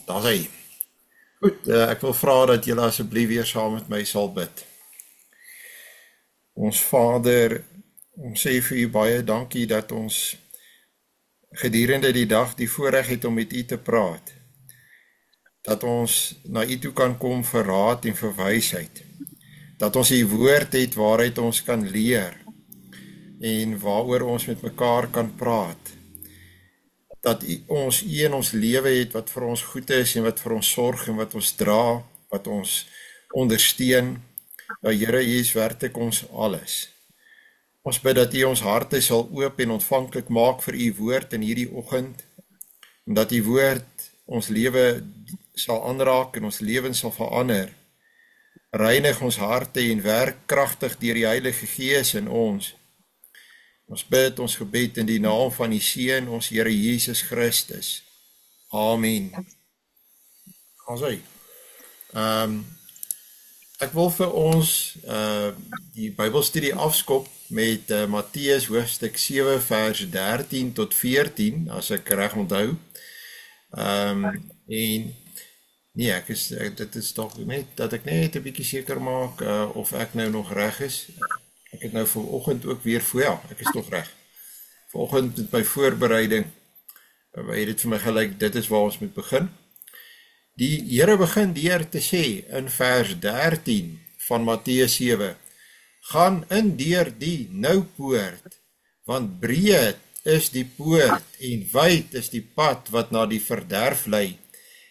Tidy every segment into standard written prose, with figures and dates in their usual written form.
Daar is hy. Goed, ek wil vra dat julle asseblief weer saam met my sal bid. Ons Vader, ons sê vir u baie dankie dat ons gedurende die dag die voorreg het om met u te praat. Dat ons na u toe kan kom vir raad en vir wysheid. Dat ons u woord het waaruit ons kan leer en waaroor ons met mekaar kan praat. Dat ons u in ons lewe het wat vir ons goed is en wat vir ons sorg en wat ons dra, wat ons ondersteun. Ja, Here, u is werklik ons alles. Ons bid dat u ons harte sal oop en ontvanklik maak vir u woord in hierdie oggend, en dat u woord ons lewe sal aanraak en ons lewens sal verander. Reinig ons harte en werk kragtig deur die Heilige Gees in ons. Ons bid ons gebed in die naam van die Seun, ons Here Jesus Christus. Amen. Asai. Ek wil vir ons die Bybelstudie afskop met Matteus hoofstuk 7 vers 13 tot 14, as ek reg onthou. En nee, dit is toch net dat ek net 'n bietjie seker maak of ek nou nog reg is. Ek het nou vanoggend ook weer voor, ja, ek is toch reg. Vanoggend met my voorbereiding, het dit vir my gelyk, dit is waar ons moet begin. Die Here begin deur te sê in vers 13 van Matteus 7, gaan in deur die nou poort, want breed is die poort en wyd is die pad wat na die verderf lei,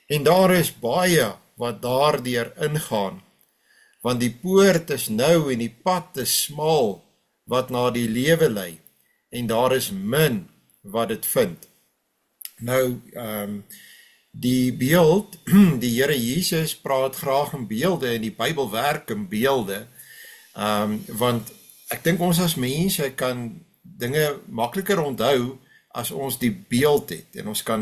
en daar is baie wat daardeur ingaan. Want die poort is nou en die pad is smal wat na die lewe lei, en daar is min wat dit vind. Nou, die beeld, die Here Jesus praat graag in beelde en die Bybel werk in beelde, want ek dink ons as mense kan dinge makliker onthou as ons die beeld het, en ons kan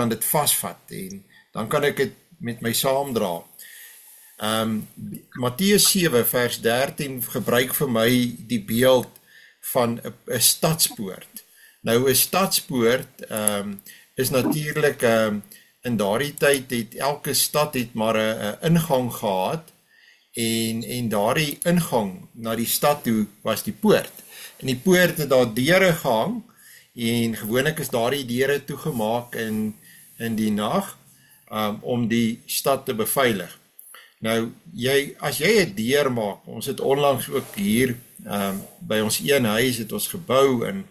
dit vasvat, en dan kan ek dit met my saamdra. Matteus 7 vers 13 gebruik vir my die beeld van 'n stadspoort. Nou 'n stadspoort is natuurlik in daardie tyd het elke stad het maar 'n ingang gehad, en daardie ingang na die stad toe was die poort. En die poort het daar deure gehang, en gewoonlik is daardie deure toegemaak in die nag om die stad te beveilig. Nou, as jy 'n deur maak, ons het onlangs ook hier by ons een huis het ons gebou en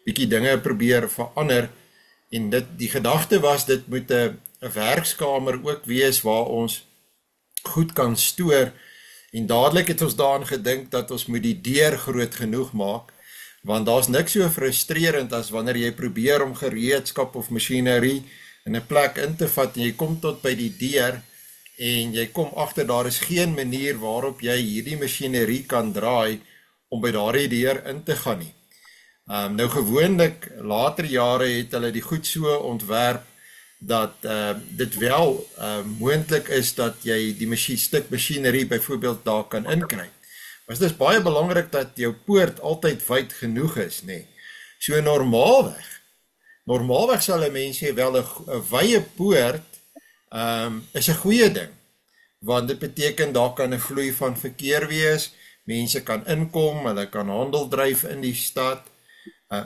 bietjie dinge probeer verander, en die gedagte was, dit moet 'n werkskamer ook wees waar ons goed kan stoor, en dadelik het ons daaraan gedink dat ons moet die deur groot genoeg maak, want daar's niks so frustrerend as wanneer jy probeer om gereedskap of masjinerie in 'n plek in te vat, en jy kom tot by die deur, en jy kom agter daar is geen manier waarop jy hierdie masjinerie kan draai om by daardie deur in te gaan nie. Nou gewoonlik, later jare het hulle die goed so ontwerp, dat dit wel moontlik is dat jy die stuk masjinerie byvoorbeeld daar kan inkry. Maar dit is baie belangrik dat jou poort altyd wyd genoeg is, nee. So normaalweg sal 'n mens sê wel 'n wye poort is 'n goeie ding, want dit beteken daar kan 'n vloei van verkeer wees, mense kan inkom, hulle kan handel dryf in die stad,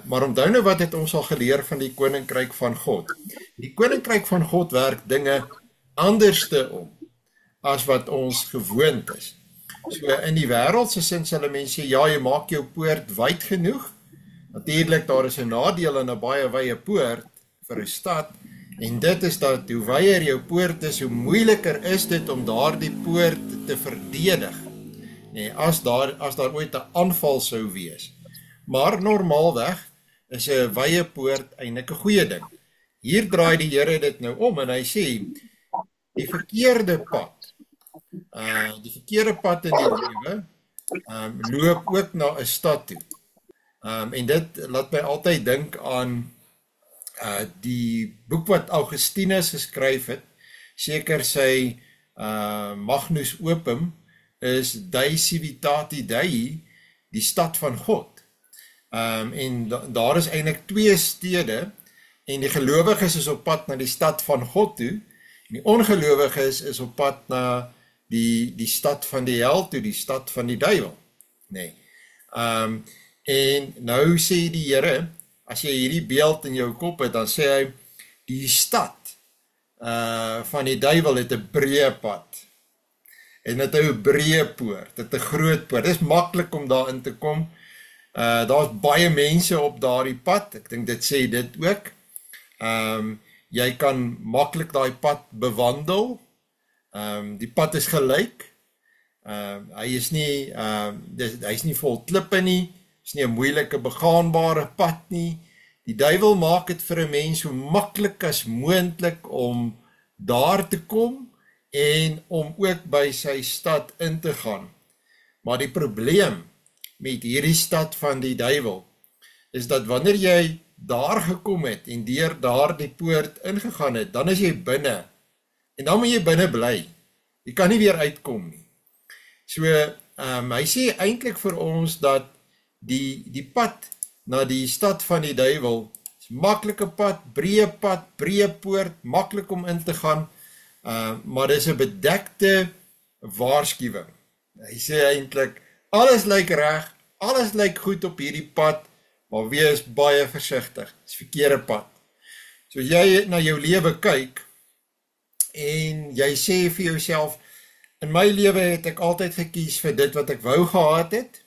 maar onthou nou wat het ons al geleer van die Koninkryk van God. Die Koninkryk van God werk dinge anderste om, as wat ons gewoond is. So in die wêreldse sin sal mense sê, ja, jy maak jou poort wyd genoeg. Natuurlik, daar is 'n nadeel aan 'n baie wye poort vir 'n stad, en dit is dat hoe wyer jou poort is, hoe moeiliker is dit om daardie poort te verdedig. Nee, as daar ooit 'n aanval sou wees. Maar normaalweg is 'n wye poort eintlik 'n goeie ding. Hier draai die Here dit nou om, en hy sê, die verkeerde pad in die lewe, loop ook na 'n stad toe. En dit laat my altyd dink aan die boek wat Augustinus geskryf het, seker sy Magnus Opum, is Dei Civitati Dei, die stad van God. En daar is eintlik twee stede, En die gelowiges is op pad na die stad van God toe, en die ongelowiges is op pad na die stad van die hel toe, die stad van die duiwel. Nee. En nou sê die Here, as jy hierdie beeld in jou kop het, dan sê hy, die stad van die duiwel het 'n breë pad. En dit het 'n breë poort, dit het 'n groot poort. Dit is maklik om daarin te kom. Daar's baie mense op daardie pad. Ek dink dit sê dit ook. Jy kan maklik daai pad bewandel. Die pad is gelyk. Hy is nie vol klippe nie. Is nie 'n moeilike begaanbare pad nie. Die duiwel maak dit vir 'n mens so maklik as moontlik om daar te kom en om ook by sy stad in te gaan. Maar die probleem met hierdie stad van die duiwel is dat wanneer jy daar gekom het en deur daardie poort ingegaan het, dan is jy binne. En dan moet jy binne bly. Jy kan nie weer uitkom nie. So, hy sê eintlik vir ons dat die pad na die stad van die duiwel is maklike pad, breë poort, maklik om in te gaan, maar dis 'n bedekte waarskuwing. Hy sê eintlik, alles lyk reg, alles lyk goed op hierdie pad, maar wees baie versigtig, dis verkeerde pad. So jy na jou lewe kyk, en jy sê vir jouself, in my lewe het ek altyd gekies vir dit wat ek wou gehad het,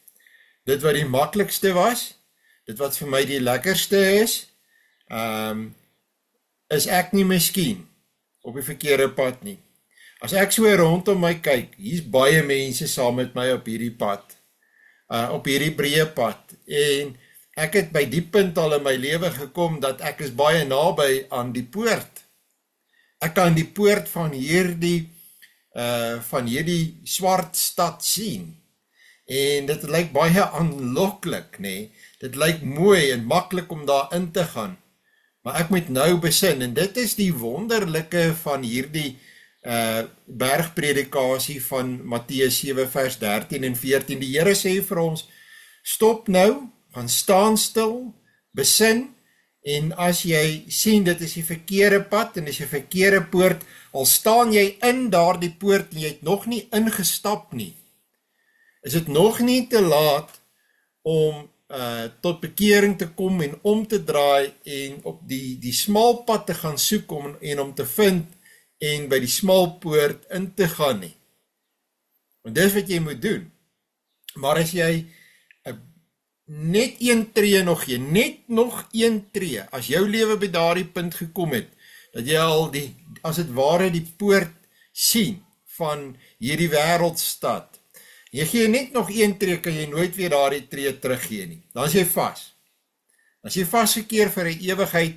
dit wat die maklikste was, dit wat vir my die lekkerste is ek nie miskien op die verkeerde pad nie. As ek so rondom my kyk, hier's baie mense saam met my op hierdie pad, op hierdie breë pad, en ek het by die punt al in my lewe gekom, dat ek is baie naby aan die poort. Ek kan die poort van hierdie swart stad sien, en dit lyk baie aanloklik, nee, dit lyk mooi en maklik om daar in te gaan, maar ek moet nou besin, en dit is die wonderlike van hierdie bergpredikasie van Matteus 7 vers 13 en 14, die Here sê vir ons, stop nou, gaan staan stil, besin, en as jy sien dit is die verkeerde pad, en dis die verkeerde poort, al staan jy in daardie poort, en jy het nog nie ingestap nie, is dit nog nie te laat om tot bekering te kom en om te draai en op die smal pad te gaan soek en om te vind en by die smal poort in te gaan nie. Want dis wat jy moet doen. Maar as jy net een tree nog gee, net nog een tree, as jou lewe by daardie punt gekom het, dat jy al as het ware die poort sien van hierdie wêreldstad, jy gee net nog een tree, kan jy nooit weer daardie tree teruggee nie. Dan is jy vas. Dan is jy vasgekeer vir 'n ewigheid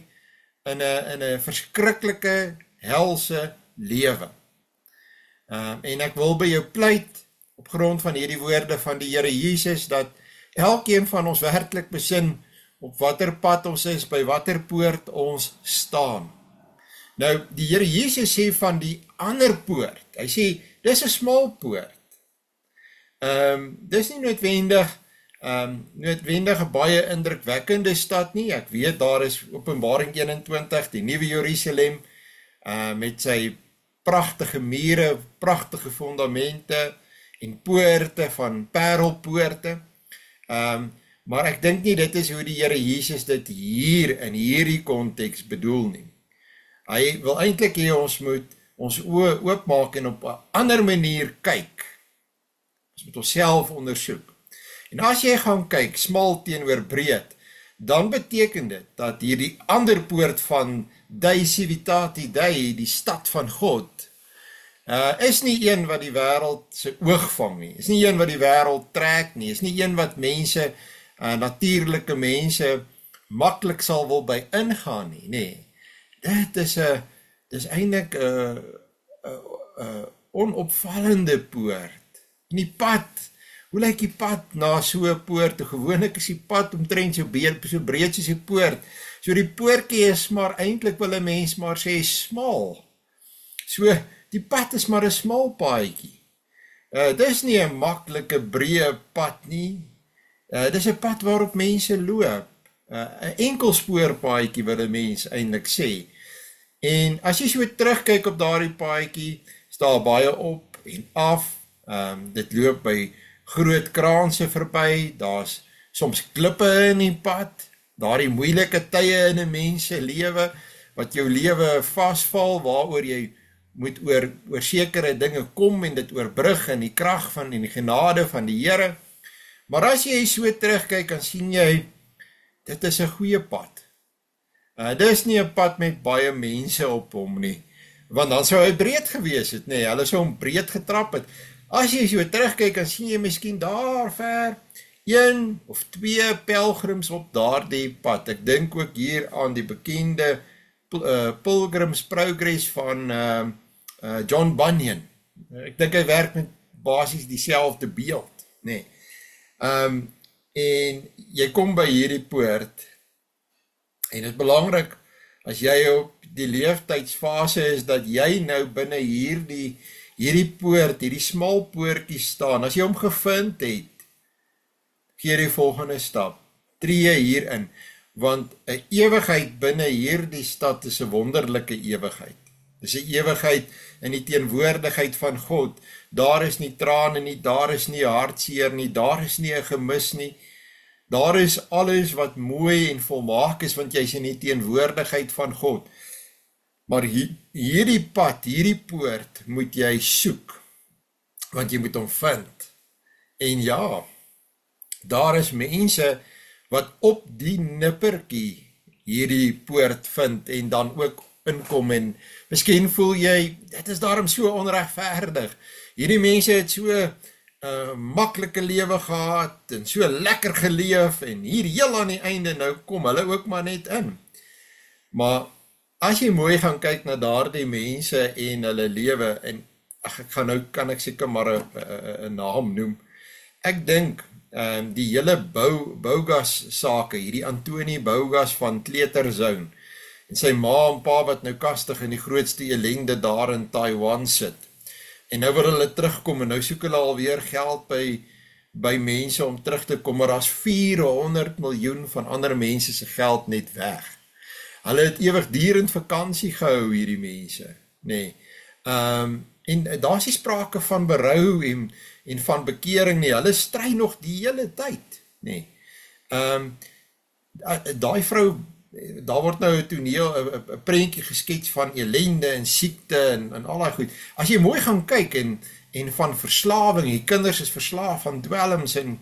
in 'n verskriklike helse lewe. En ek wil by jou pleit, op grond van hierdie woorde van die Here Jesus, dat elkeen van ons werklik besin, op watter pad ons is, by watter poort ons staan. Nou, die Here Jesus sê van die ander poort, hy sê, dis 'n smal poort. Dis nie noodwendig 'n baie indrukwekkende stad nie. Ek weet daar is Openbaring 21, die Nuwe Jerusalem, met sy pragtige mure, pragtige fondamente en poorte van parelpoorte. Maar ek dink nie dit is hoe die Here Jesus dit hier in hierdie konteks bedoel nie. Hy wil eintlik hê ons moet ons oë oopmaak en op 'n ander manier kyk. Ons moet onsself ondersoek. En as jy gaan kyk, smal teenoor breed, dan beteken dit dat hierdie ander poort van Dei Civitati Dei, die stad van God, is nie een wat die wêreld se oog vang nie, is nie een wat die wêreld trek nie, is nie een wat mense, natuurlike mense, maklik sal wil by ingaan nie, nee. Dit is eintlik 'n onopvallende poort. En die pad, hoe lyk die pad na so 'n poort? Gewoonlik is die pad omtrent so breed soos die poort. So die poortjie is maar eintlik wil 'n mens maar sê smal. So die pad is maar 'n smal paadjie. Dis nie 'n maklike breë pad nie. Dis 'n pad waarop mense loop. 'n enkelspoorpaadjie wil 'n mens eintlik sê. En as jy so terugkyk op daardie paadjie, is daar baie op en af. Dit loop by groot kraanse verby, daar's soms klippe in die pad, daardie moeilike tye in 'n mens se lewe, wat jou lewe vasval, waaroor jy moet oor sekere dinge kom en dit oorbrug in die krag van en die genade van die Here. Maar as jy so terugkyk, dan sien jy, dit is 'n goeie pad. Dis nie 'n pad met baie mense op hom nie, want dan sou hy breed gewees het, nee, hulle sou hom breed getrap het. As jy so terugkyk, dan sien jy miskien daar ver, 1 of 2 pelgrims op daardie pad. Ek dink ook hier aan die bekende Pilgrim's Progress van John Bunyan. Ek dink hy werk met basies dieselfde beeld, nee. En jy kom by hierdie poort, en dit is belangrik, as jy op die leeftydsfase is, dat jy nou binne hierdie poort, hierdie smal poortjie staan, as jy hom gevind het, gee die volgende stap, tree hierin, want 'n ewigheid binne hierdie stad is 'n wonderlike ewigheid. Dis 'n ewigheid in die teenwoordigheid van God. Daar is nie trane nie, daar is nie hartseer nie, daar is nie 'n gemis nie. Daar is alles wat mooi en volmaak is, want jy is in die teenwoordigheid van God. Maar hierdie pad, hierdie poort, moet jy soek, want jy moet hom vind. En ja, daar is mense wat op die nippertjie hierdie poort vind en dan ook inkom, en miskien voel jy, dit is daarom so onregverdig. Hierdie mense het so maklike lewe gehad en so lekker geleef, en hier heel aan die einde nou kom hulle ook maar net in. Maar as jy mooi gaan kyk na daardie mense en hulle lewe, en kan ek seker maar 'n naam noem. Ek dink die hele Bougas sake, hierdie Antoni Bougas van Kleuterzoun, en sy ma en pa wat nou kastig in die grootste ellende daar in Taiwan sit. En nou wil hulle terugkom, en nou soek hulle alweer geld by mense om terug te kom, maar daar's 400 miljoen van ander mense se geld net weg. Hulle het ewigdurend vakansie gehou, hierdie mense, nee. En daar's nie sprake van berou en van bekering nie, hulle stry nog die hele tyd, nee. Daai vrou, daar word nou 'n toneel, 'n prentjie geskets van ellende en siekte en al daai goed. As jy mooi gaan kyk en van verslawing, die kinders is verslaaf van dwelms, en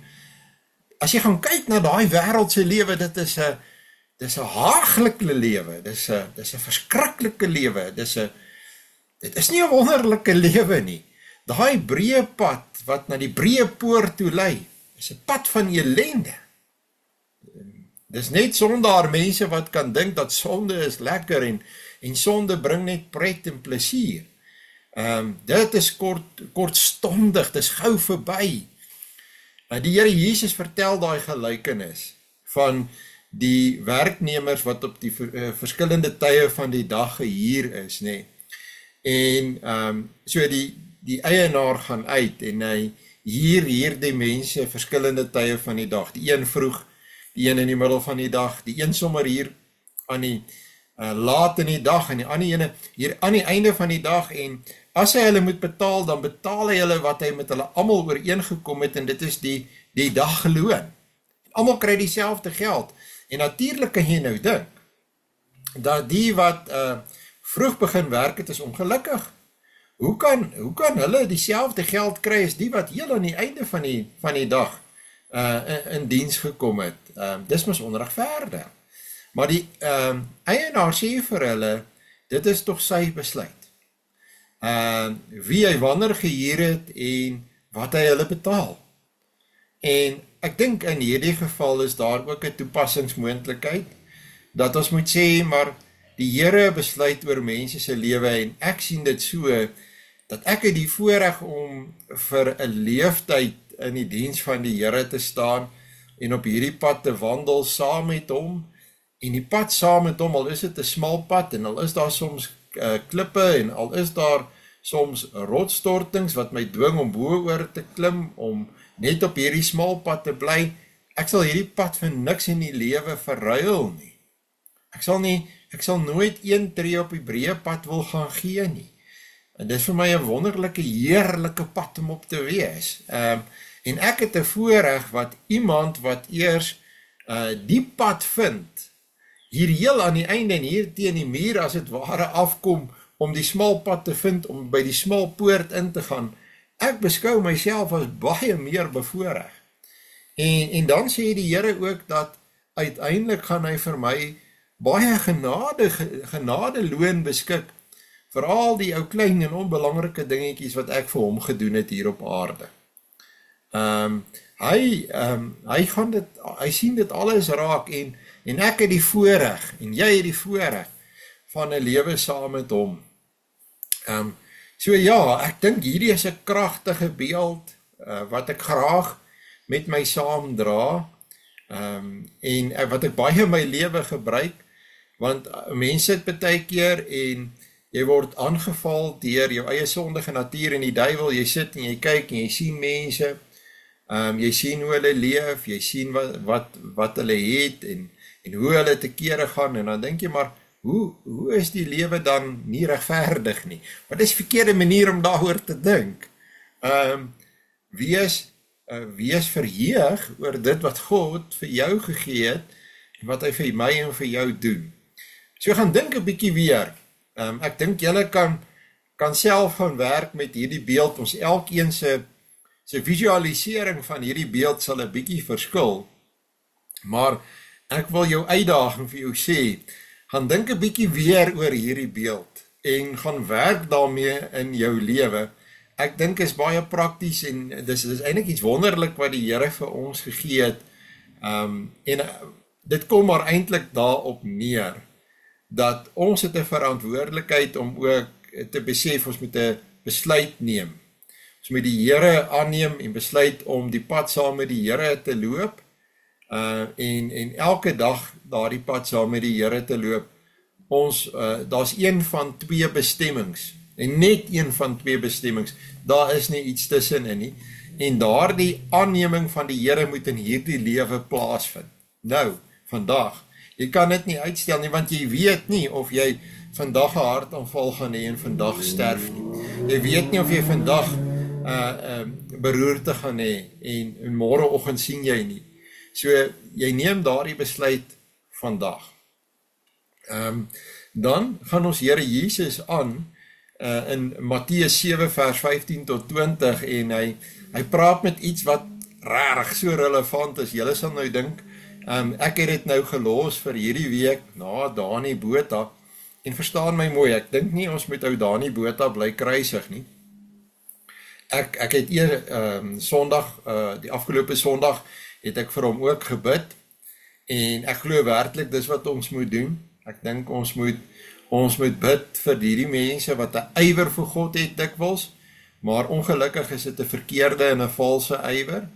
as jy gaan kyk na daai wêreldse lewe, dit is 'n haaglike lewe, dis 'n verskriklike lewe, dit is nie 'n wonderlike lewe nie. Daai breë pad wat na die breë poort toe lei, is 'n pad van ellende. Dis net sondaar mense wat kan dink dat sonde is lekker en sonde bring net pret en plesier. Dit is kortstondig, dis gou verby. Die Here Jesus vertel daai gelykenis van die werknemers wat op die verskillende tye van die dag gehuur is, nê. En so die eienaar gaan uit en hy huur die mense verskillende tye van die dag. Die een vroeg, die een in die middel van die dag, die een sommer hier aan die laat in die dag, en die ander ene hier aan die einde van die dag, en as hy hulle moet betaal, dan betaal hy hulle wat hy met hulle almal ooreengekom het, en dit is die dagloon. Almal kry dieselfde geld, en natuurlik kan jy nou dink, dat die wat vroeg begin werk het, is ongelukkig. Hoe kan hulle dieselfde geld kry as die wat heel aan die einde van die dag in diens gekom het? Dis mos onregverdig. Maar die eienaar sê vir hulle, dit is tog sy besluit. Wie hy wanneer gehuur het en wat hy hulle betaal. En ek dink in hierdie geval is daar ook 'n toepassingsmoontlikheid, dat ons moet sê, maar die Here besluit oor mense se lewe, en ek sien dit so, dat ek het die voorreg om vir 'n leeftyd in die diens van die Here te staan, en op hierdie pad te wandel saam met hom, en die pad saam met hom, al is dit 'n smal pad, en al is daar soms klippe, en al is daar soms rotsstortings, wat my dwing om bo oor te klim, om net op hierdie smal pad te bly, ek sal hierdie pad vir niks in die lewe verruil nie. Ek sal nooit een tree op die breë pad wil gaan gee nie. En dit is vir my 'n wonderlike, heerlike pad om op te wees. En ek het 'n voorreg wat iemand wat eers die pad vind, hier heel aan die einde en hier teen die muur as het ware afkom, om die smal pad te vind, om by die smal poort in te gaan. Ek beskou myself as baie meer bevoorreg. En dan sê die Here ook dat uiteindelik gaan hy vir my baie genade loon beskik vir al die ou klein en onbelangrike dingetjies wat ek vir hom gedoen het hier op aarde. Hy sien dit alles raak en ek het die voorreg en jy het die voorreg van 'n lewe saam met hom. So ja, ek dink hierdie is 'n kragtige beeld wat ek graag met my saamdra en wat ek baie in my lewe gebruik, want mense sit baie keer en jy word aangeval deur jou eie sondige natuur en die duiwel, jy sit en jy kyk en jy sien mense, jy sien hoe hulle leef, jy sien wat hulle het en hoe hulle te kere gaan en dan dink jy maar, hoe is die lewe dan nie regverdig nie? Maar dis 'n verkeerde manier om daaroor te dink. Wees verheug oor dit wat God vir jou gegee het en wat hy vir my en vir jou doen. So gaan dink 'n bietjie weer. Ek dink julle kan self gaan werk met hierdie beeld. Ons elkeen se visualisering van hierdie beeld sal 'n bietjie verskil. Maar ek wil jou uitdaging vir jou sê, gaan dink 'n bietjie weer oor hierdie beeld en gaan werk daarmee in jou lewe. Ek dink is baie prakties en dis eintlik iets wonderlik wat die Here vir ons gegee het. En dit kom maar eintlik daarop neer dat ons het 'n verantwoordelikheid om ook te besef ons moet 'n besluit neem. Ons moet die Here aanneem en besluit om die pad saam met die Here te loop. En elke dag daardie pad saam met die Here te loop. Daar's een van twee bestemmings. En net een van twee bestemmings. Daar is nie iets tussenin nie. En daardie aanneming van die Here moet in hierdie lewe plaasvind. Nou, vandag. Jy kan dit nie uitstel nie, want jy weet nie of jy vandag 'n hartaanval gaan hê en vandag sterf nie. Jy weet nie of jy vandag beroerte gaan hê en môreoggend sien jy nie. So, jy neem daardie besluit vandag. Dan gaan ons Here Jesus aan in Matteus 7 vers 15 tot 20 en hy praat met iets wat rarig so relevant is. Julle sal nou dink, ek het dit nou gelos vir hierdie week na Dani Botha en verstaan my mooi, ek dink nie ons moet ou Dani Botha bly kruisig nie. Ek het Sondag, die afgelope Sondag het ek vir hom ook gebid en ek glo werklik dis wat ons moet doen. Ek dink ons moet bid vir hierdie mense wat 'n ywer vir God het dikwels, maar ongelukkig is dit 'n verkeerde en 'n valse ywer.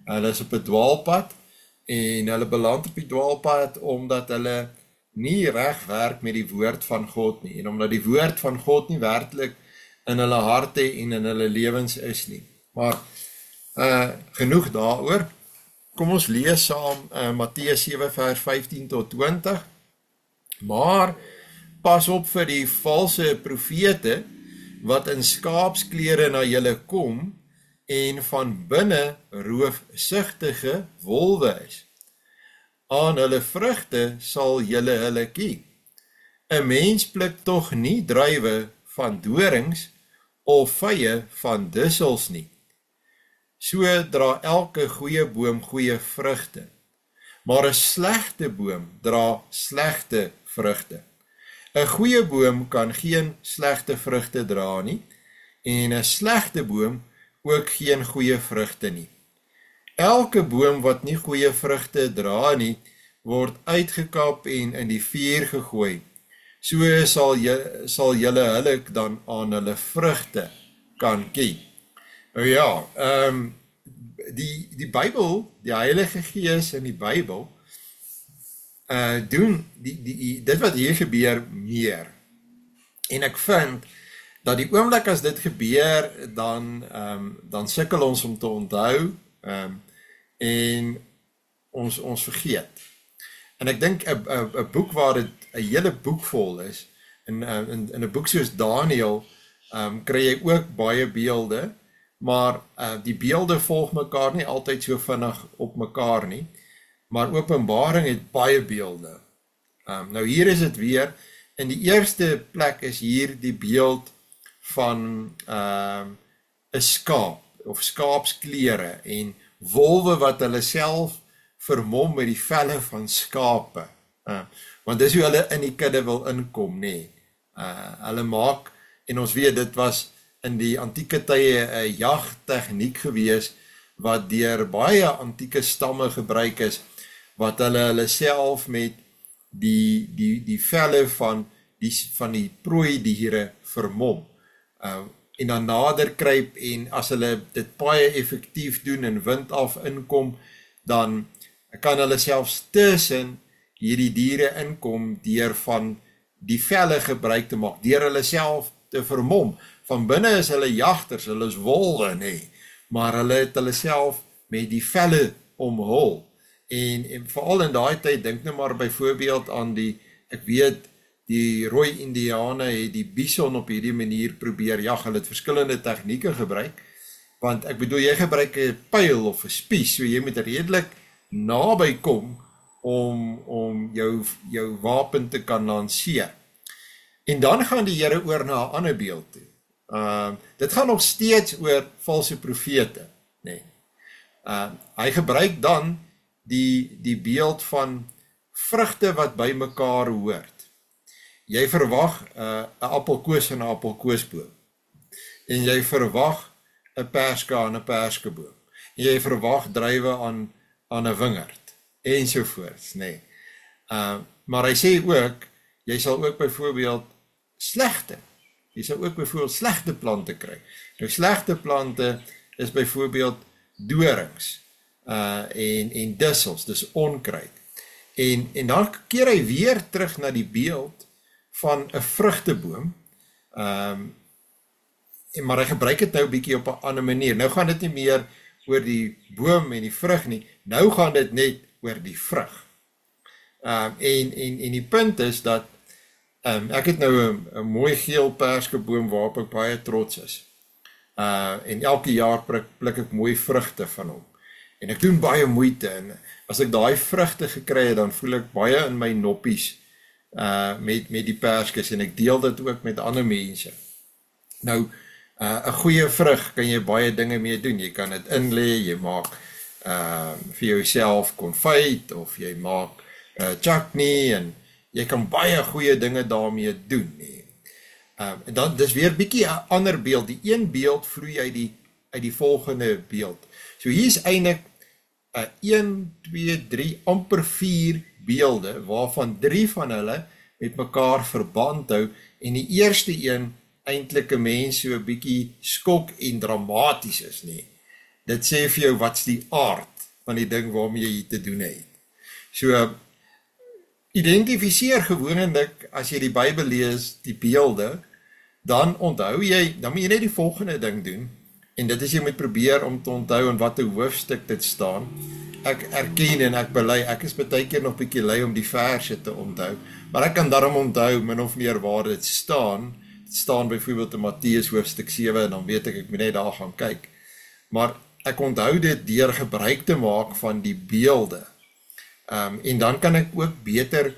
Hulle is op 'n dwaalpad en hulle beland op die dwaalpad omdat hulle nie reg werk met die woord van God nie en omdat die woord van God nie werklik in hulle harte en in hulle lewens is nie. Maar genoeg daaroor. Kom ons lees saam Matteus 7 vers 15 tot 20. Maar pas op vir die valse profete wat in skaapsklere na julle kom en van binne roofsugtige wolwe is. Aan hulle vrugte sal julle hulle ken. 'n Mens pluk tog nie druiwe van dorings of vye van dussels nie. So dra elke goeie boom goeie vrugte, maar 'n slegte boom dra slegte vrugte. 'n Goeie boom kan geen slegte vrugte dra nie, en 'n slegte boom ook geen goeie vrugte nie. Elke boom wat nie goeie vrugte dra nie, word uitgekap en in die vuur gegooi. So sal julle hulle dan aan hulle vrugte kan ken. Ja, die Bybel, die Heilige Gees in die Bybel, doen dit wat hier gebeur meer. En ek vind dat die oomblik as dit gebeur, dan sukkel ons om te onthou, en ons vergeet. En ek dink 'n boek waar dit 'n hele boek vol is, in 'n boek soos Daniël, kry jy ook baie beelde, maar die beelde volg mekaar nie altyd so vinnig op mekaar nie, maar Openbaring het baie beelde. Nou hier is dit weer, in die eerste plek is hier die beeld van 'n skaap, of skaapsklere, en wolwe wat hulle self vermom met die velle van skape. Want dis hoe hulle in die kudde wil inkom, nee. Hulle maak, en ons weet, dit was in die antieke tye 'n jagtegniek gewees, wat deur baie antieke stamme gebruik is, wat hulle self met die velle van die prooidiere vermom. En dan nader kruip, en as hulle dit baie effektief doen en wind af inkom, dan kan hulle selfs tussen hierdie diere inkom deur van die velle gebruik te maak, deur hulle self te vermom. Van binne is hulle jagters, hulle is wolwe, nee, maar hulle het hulle self met die velle omhul. En veral in daai tyd, dink nou maar byvoorbeeld aan ek weet, die rooi Indiane het die bison op hierdie manier probeer jag. Hulle het verskillende tegnieke gebruik, want ek bedoel, jy gebruik 'n pyl of 'n spies, so jy moet redelik naby kom om jou wapen te kan lanseer. En dan gaan die Here oor na 'n ander beeld toe. Dit gaan nog steeds oor valse profete, nee. Hy gebruik dan die beeld van vrugte wat by mekaar hoort. Jy verwag 'n appelkoos en 'n appelkoosboom, en jy verwag 'n perska aan 'n perskeboom, en jy verwag druiwe aan 'n wingerd, ensovoorts, nee. Maar hy sê ook, jy sal ook byvoorbeeld slegte plante kry. Nou slegte plante is byvoorbeeld dorings, en dussels, dis onkruid. En dan keer hy weer terug na die beeld van 'n vrugteboom, maar hy gebruik dit nou 'n bietjie op 'n ander manier. Nou gaan dit nie meer oor die boom en die vrug nie, nou gaan dit net oor die vrug. En die punt is dat, ek het nou 'n mooi geel perskeboom waarop ek baie trots is. En elke jaar pluk ek mooi vrugte van hom. En ek doen baie moeite, en as ek daai vrugte gekry het, dan voel ek baie in my noppies, met die perskes, en ek deel dit ook met ander mense. Nou, 'n goeie vrug kan jy baie dinge mee doen. Jy kan dit inlê, jy maak vir jouself konfyt, of jy maak chutney, en jy kan baie goeie dinge daarmee doen. En dan, dis weer bietjie 'n ander beeld. Die een beeld vloei uit die volgende beeld. So hier is eintlik 1, 2, 3, amper 4 beelde, waarvan 3 van hulle met mekaar verband hou, en die eerste een eintlik 'n mens so 'n bietjie skok en dramaties is, nee. Dit sê vir jou wat's die aard van die ding waarmee jy te doen het. So, identifiseer gewoonlik, as jy die Bybel lees, die beelde, dan onthou jy, dan moet jy net die volgende ding doen, en dit is jy moet probeer om te onthou in watter hoofstuk dit staan. Ek erken en ek bely, ek is baie keer nog bietjie lui om die verse te onthou, maar ek kan daarom onthou min of meer waar dit staan. Dit staan byvoorbeeld in Matteus hoofstuk 7, en dan weet ek moet net daar gaan kyk. Maar ek onthou dit deur gebruik te maak van die beelde. En dan kan ek ook beter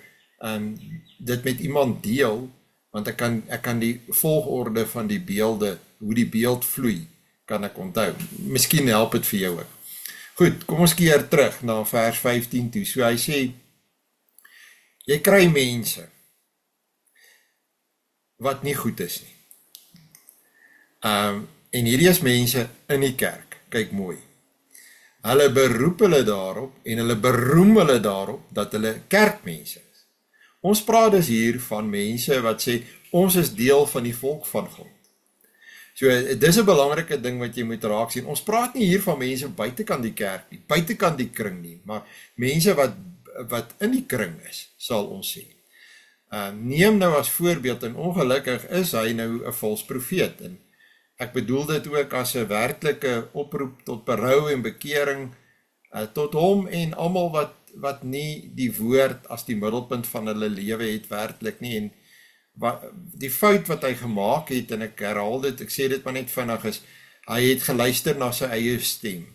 dit met iemand deel, want ek kan die volgorde van die beelde, hoe die beeld vloei, kan ek onthou. Miskien help dit vir jou ook. Goed, kom ons keer terug na vers 15 toe. So hy sê, jy kry mense wat nie goed is nie. En hierdie is mense in die kerk, kyk mooi. Hulle beroep hulle daarop, en hulle beroem hulle daarop, dat hulle kerkmense is. Ons praat dus hier van mense wat sê, ons is deel van die volk van God. So, dis 'n belangrike ding wat jy moet raak sien. Ons praat nie hier van mense buitekant die kerk nie, buitekant die kring nie, maar mense wat in die kring is, sal ons sê. Neem nou as voorbeeld, en ongelukkig is hy nou 'n vals profeet, en ek bedoel dit ook as 'n werklike oproep tot berou en bekering, tot hom en almal wat nie die woord as die middelpunt van hulle lewe het werklik nie, en die fout wat hy gemaak het, en ek herhaal dit, ek sê dit maar net vinnig is, hy het geluister na sy eie stem.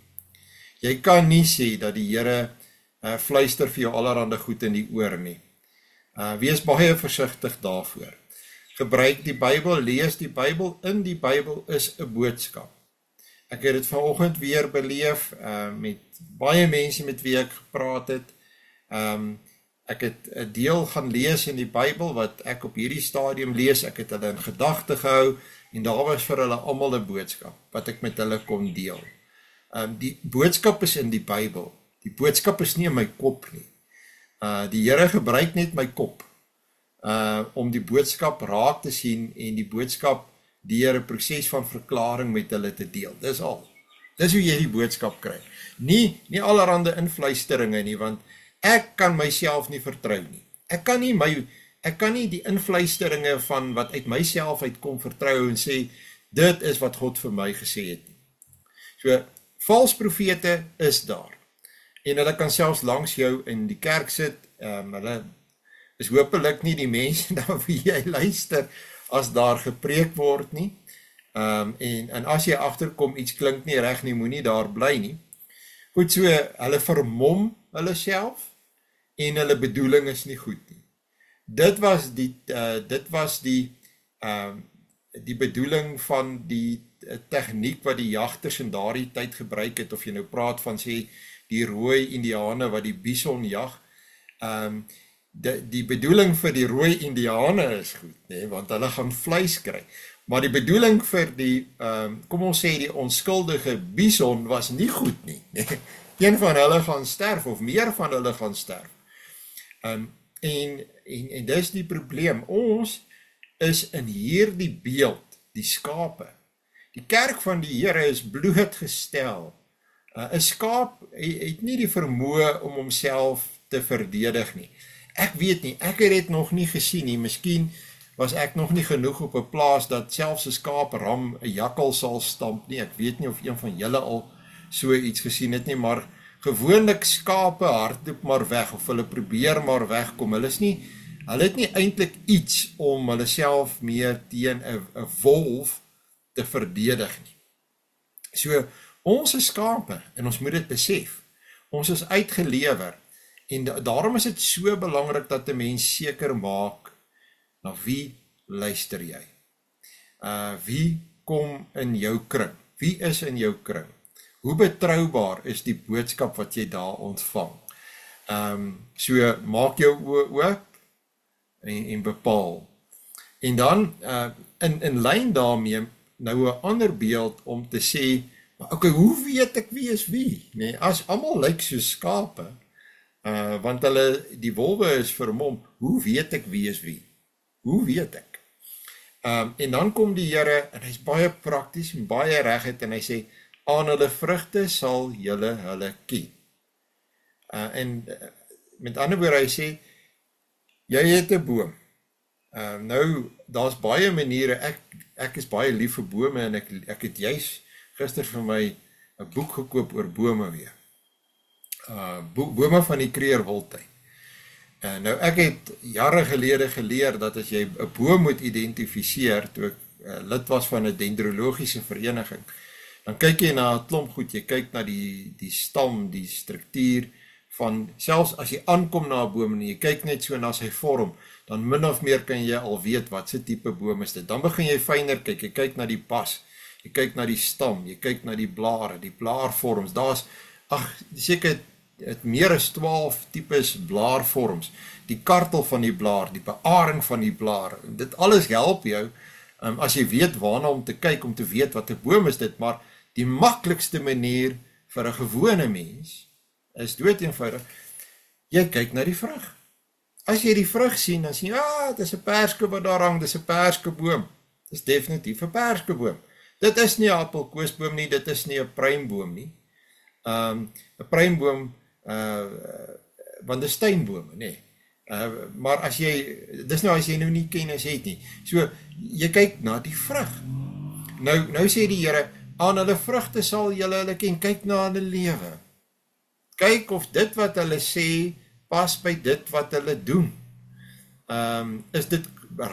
Jy kan nie sê dat die Here fluister vir jou allerhande goed in die oor nie. Wees baie versigtig daarvoor. Gebruik die Bybel, lees die Bybel, in die Bybel is 'n boodskap. Ek het dit vanoggend weer beleef, met baie mense met wie ek gepraat het. Ek het 'n deel gaan lees in die Bybel, wat ek op hierdie stadium lees, ek het hulle in gedagte gehou, en daar was vir hulle almal 'n boodskap, wat ek met hulle kon deel. Die boodskap is in die Bybel, die boodskap is nie in my kop nie. Die Here gebruik net my kop, om die boodskap raak te sien, en die boodskap deur 'n proses van verklaring met hulle te deel. Dis al. Dis hoe jy die boodskap kry. Nie allerhande influisteringe nie, want ek kan myself nie vertrou nie. Ek kan nie die influisteringe van wat uit myself uitkom vertrou en sê, dit is wat God vir my gesê het nie. So, vals profete is daar. En hulle kan selfs langs jou in die kerk sit, hulle is hopelik nie die mense na wie jy luister, as daar gepreek word nie, en as jy agterkom, iets klink nie reg nie, moenie daar bly nie. Goed so, hulle vermom hulle self, en hulle bedoeling is nie goed nie. Dit was die bedoeling van die tegniek wat die jagters in daardie tyd gebruik het, of jy nou praat van sê, die rooi indiane wat die bison jag, die bedoeling vir die rooi indiane is goed, nee, want hulle gaan vleis kry, maar die bedoeling vir die, kom ons sê die onskuldige bison was nie goed nie, een van hulle gaan sterf, of meer van hulle gaan sterf, en dis die probleem, ons is in hierdie beeld, die skape, die kerk van die Here is blootgestel, 'n skaap het nie die vermoë om homself te verdedig nie. Ek weet nie, ek het dit nog nie gesien nie, miskien was ek nog nie genoeg op 'n plaas dat selfs 'n skaap ram 'n jakkal sal stamp nie, ek weet nie of een van julle al so iets gesien het nie, maar gewoonlik skape hardloop maar weg, of hulle probeer maar wegkom, hulle het nie eintlik iets om hulle self meer teen 'n wolf te verdedig nie. So, ons is skape, en ons moet dit besef, ons is uitgelewer, en daarom is dit so belangrik dat 'n mens seker maak, na wie luister jy? Wie kom in jou kring? Wie is in jou kring? Hoe betroubaar is die boodskap wat jy daar ontvang? So, maak jou oë oop, en bepaal. En dan, in lyn daarmee, nou 'n ander beeld om te sê, maar okay, hoe weet ek wie is wie? Nee, as almal lyk soos skape, want die wolwe is vermom, hoe weet ek wie is wie? Hoe weet ek? En dan kom die Here, en hy's baie prakties en baie reguit, en hy sê, aan hulle vrugte sal julle hulle ken. Met ander woorde, hy sê, jy het 'n boom. Nou, daar's baie maniere, ek is baie lief vir bome, en ek het juis gister vir my 'n boek gekoop oor bome weer. Bome van die Kreerwoudtuin. Nou, ek het jare gelede geleer dat as jy 'n boom moet identifiseer, toe ek lid was van 'n dendrologiese vereniging, dan kyk jy na 'n klomp goed, jy kyk na die stam, die struktuur van, selfs as jy aankom na 'n boom en jy kyk net so na sy vorm, dan min of meer kan jy al weet wat se tipe boom is dit. Dan begin jy fyner kyk, jy kyk na die pas, jy kyk na die stam, jy kyk na die blare, die blaarvorms, daar's, seker het meer as 12 tipes blaarvorms, die kartel van die blaar, die bearing van die blaar, dit alles help jou, as jy weet waarna om te kyk, om te weet wat 'n boom is dit, maar die maklikste manier vir 'n gewone mens, is dood eenvoudig, jy kyk na die vrug. As jy die vrug sien, dan sien jy, dit is 'n perske wat daar hang, dit is 'n perskeboom, dit is definitief 'n perskeboom. Dit is nie 'n appelkoesboom nie, dit is nie 'n pruimboom nie. 'n Pruimboom, want dit is tuinbome, nee. Maar as jy nou nie kennis het nie. So, jy kyk na die vrug. Nou sê die Here, aan hulle vrugte sal julle hulle ken, kyk na hulle lewe. kyk of dit wat hulle sê, pas by dit wat hulle doen.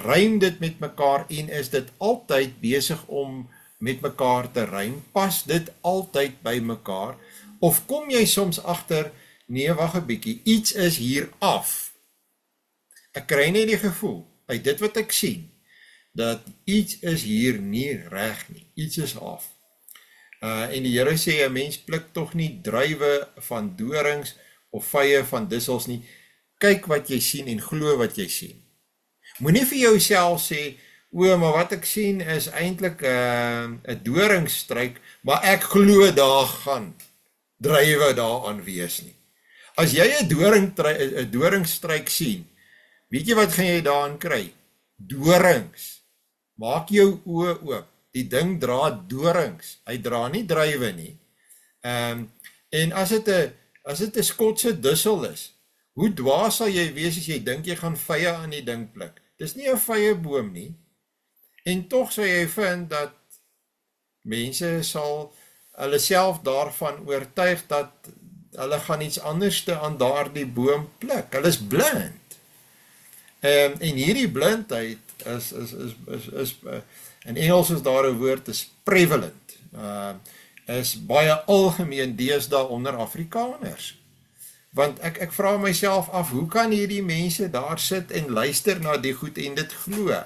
Rym dit met mekaar en is dit altyd besig om met mekaar te rym? Pas dit altyd by mekaar? Of kom jy soms agter, nee, wag 'n bietjie, iets is hier af. Ek kry net die gevoel, by dit wat ek sien, dat iets is hier nie reg nie, iets is af. En die Here sê, 'n mens pluk tog nie druiwe van dorings of vye van dussels nie. Kyk wat jy sien en glo wat jy sien. Moenie vir jouself sê, maar wat ek sien is eintlik 'n doringstruik, maar ek glo daar gaan druiwe daaraan wees nie. As jy 'n doringstruik sien, weet jy wat gaan jy daaraan kry? Dorings. Maak jou oë oop. Die ding dra dorings. Hy dra nie druiwe nie. En as dit 'n Skotse dussel is, hoe dwaas sal jy wees as jy dink jy gaan vye aan die ding pluk? Dis nie 'n vyeboom nie. En tog sal jy vind dat mense sal hulle self daarvan oortuig dat hulle gaan iets anderste aan daardie boom pluk. Hulle is blind. En hierdie blindheid is in Engels is daar 'n woord, is prevalent. Is baie algemeen deesdae onder Afrikaners. Want ek vra myself af, hoe kan hierdie mense daar sit en luister na die goed en dit glo?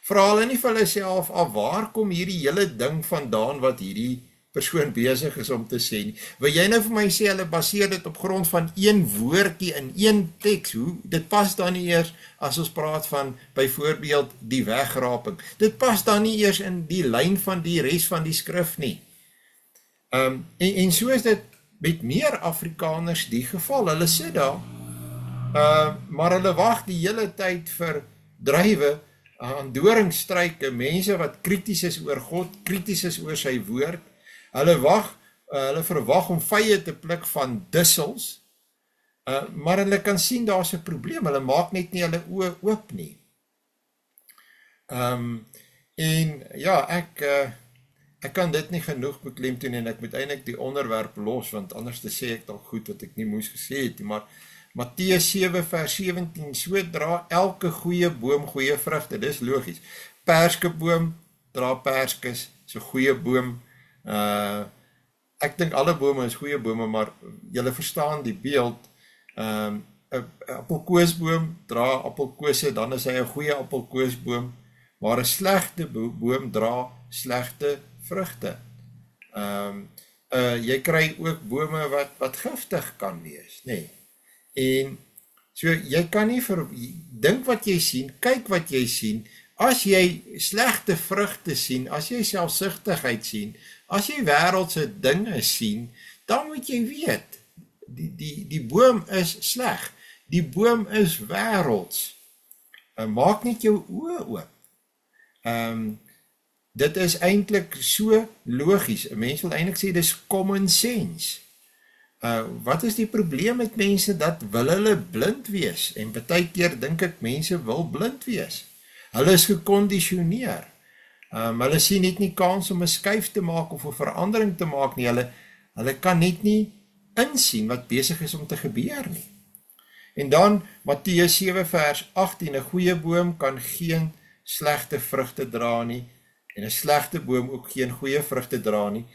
Vra hulle nie vir hulle self af, waar kom hierdie hele ding vandaan wat hierdie persoon besig is om te sê nie? Wil jy nou vir my sê, hulle baseer dit op grond van een woordjie in een teks? Dit pas dan nie eers, as ons praat van, byvoorbeeld, die wegraping. Dit pas dan nie eers in die lyn van die res van die skrif nie. En so is dit met meer Afrikaners die geval. Hulle sit daar, maar hulle wag die hele tyd vir druiwe, aan doringstruike, mense wat krities is oor God, krities is oor sy woord. Hulle verwag om vye te pluk van dussels, maar hulle kan sien daar's 'n probleem, hulle maak net nie hulle oë oop nie. En ja, ek kan dit nie genoeg beklemtoon en ek moet eintlik die onderwerp los, want anders te sê ek dalk goed wat ek nie moes gesê het, maar Matteus 7 vers 17, so dra elke goeie boom goeie vrugte, dis logies. Perskeboom dra perskes, so goeie boom. Ek dink alle bome is goeie bome, maar julle verstaan die beeld. 'n Appelkoesboom dra appelkose, dan is hy 'n goeie appelkoesboom, maar 'n slegte boom dra slegte vrugte. Jy kry ook bome wat giftig kan wees, nê. En so jy kan nie dink wat jy sien, kyk wat jy sien. As jy slegte vrugte sien, as jy selfsugtigheid sien, as jy wêreldse dinge sien, dan moet jy weet, die boom is sleg, die boom is wêrelds. Maak net jou oë oop. Dit is eintlik so logies, 'n mens wil eintlik sê dis common sense. Wat is die probleem met mense, dat wil hulle blind wees, en baie keer dink ek mense wil blind wees. Hulle is gekondisioneer. Hulle sien net nie kans om 'n skuif te maak of 'n verandering te maak nie. Hulle kan net nie insien wat besig is om te gebeur nie. En dan Matteus 7 vers 18, 'n goeie boom kan geen slegte vrugte dra nie, en 'n slegte boom ook geen goeie vrugte dra nie.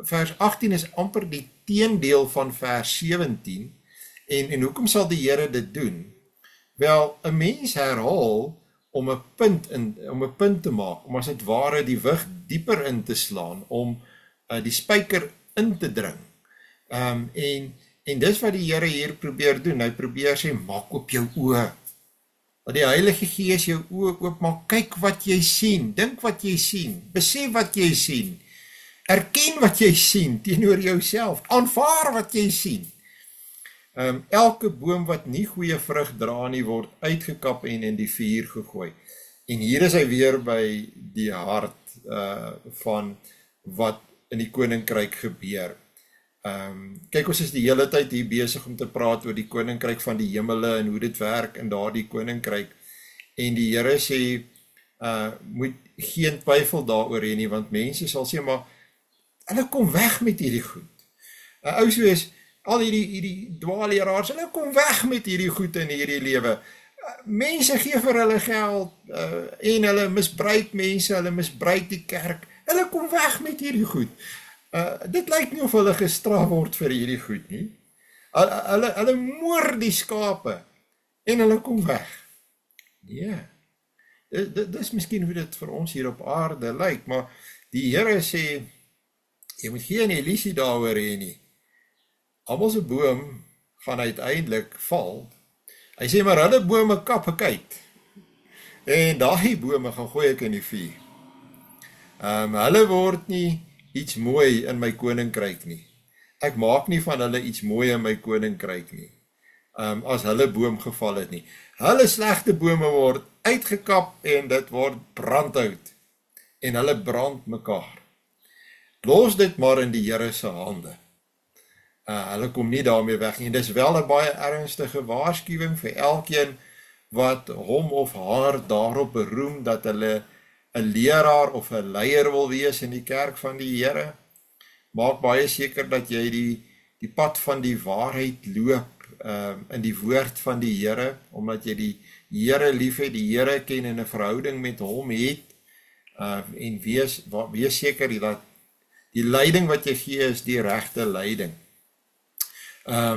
Vers 18 is amper die teendeel van vers 17, en hoekom sal die Here dit doen? Wel, 'n mens herhaal om 'n punt te maak, om as dit ware die wig dieper in te slaan, om die spyker in te dring. En dis wat die Here hier probeer doen. Hy probeer sê, maak op jou oë. Dat die Heilige Gees jou oë oopmaak, kyk wat jy sien, dink wat jy sien, besef wat jy sien, erken wat jy sien teenoor jouself, aanvaar wat jy sien. Elke boom wat nie goeie vrug dra nie, word uitgekap en in die vuur gegooi. En hier is hy weer by die hart van wat in die koninkryk gebeur. Kyk, ons is die hele tyd hier besig om te praat oor die koninkryk van die hemele en hoe dit werk in daardie koninkryk. En die Here sê, moet geen twyfel daaroor hê nie, want mense sal sê, maar hulle kom weg met hierdie goed. Ou soos, al hierdie dwaalleraars, hulle kom weg met hierdie goed in hierdie lewe. Mense gee vir hulle geld, en hulle misbruik mense, hulle misbruik die kerk, hulle kom weg met hierdie goed. Dit lyk nie of hulle gestraf word vir hierdie goed nie. Hulle moor die skape, en hulle kom weg. Nee, dis miskien hoe dit vir ons hier op aarde lyk, maar die Here sê, jy moet geen illusie daaroor hê nie. Almal se boom gaan uiteindelik val. Hy sê, maar hulle bome kap ek uit. En daai bome gaan gooi ek in die vuur. Hulle word nie iets mooi in my koninkryk nie. Ek maak nie van hulle iets mooi in my koninkryk nie. As hulle boom geval het nie. Hulle slegte bome word uitgekap en dit word brandhout. En hulle brand mekaar. Los dit maar in die Here se hande. Hulle kom nie daarmee weg nie. Dis wel 'n baie ernstige waarskuwing vir elkeen wat hom of haar daarop beroem dat hulle 'n leraar of 'n leier wil wees in die kerk van die Here. Maak baie seker dat jy die pad van die waarheid loop in die woord van die Here, omdat jy die Here liefhet, die Here ken en 'n verhouding met hom het, en wees seker dat die leiding wat jy gee is die regte leiding.